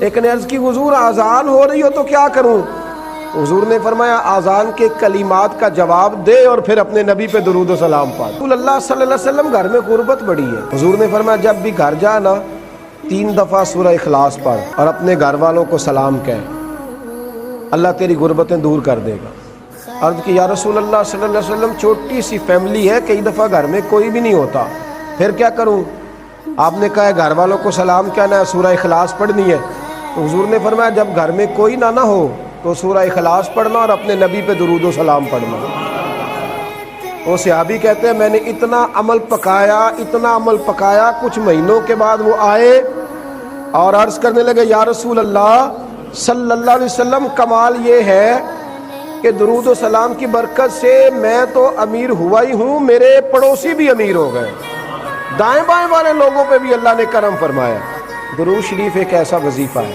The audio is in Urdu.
ایک نے عرض کی حضور آذان ہو رہی ہو تو کیا کروں؟ حضور نے فرمایا آذان کے کلمات کا جواب دے اور پھر اپنے نبی پہ درود و سلام پڑھ۔ رسول اللہ صلی اللہ علیہ وسلم گھر میں غربت بڑی ہے، حضور نے فرمایا جب بھی گھر جا نا 3 دفعہ سورہ اخلاص پڑھ اور اپنے گھر والوں کو سلام کہہ، اللہ تیری غربتیں دور کر دے گا۔ عرض کی یا رسول اللہ صلی اللہ علیہ وسلم چھوٹی سی فیملی ہے، کئی دفعہ گھر میں کوئی بھی نہیں ہوتا، پھر کیا کروں؟ آپ نے کہا ہے گھر والوں کو سلام کہنا ہے، سورہ اخلاص پڑھنی ہے۔ تو حضور نے فرمایا جب گھر میں کوئی نہ ہو تو سورہ اخلاص پڑھنا اور اپنے نبی پہ درود و سلام پڑھنا۔ وہ صحابی کہتے ہیں میں نے اتنا عمل پکایا، کچھ مہینوں کے بعد وہ آئے اور عرض کرنے لگے یا رسول اللہ صلی اللہ علیہ وسلم کمال یہ ہے کہ درود و سلام کی برکت سے میں تو امیر ہوا ہی ہوں، میرے پڑوسی بھی امیر ہو گئے، دائیں بائیں والے لوگوں پہ بھی اللہ نے کرم فرمایا۔ درود شریف ایک ایسا وظیفہ ہے۔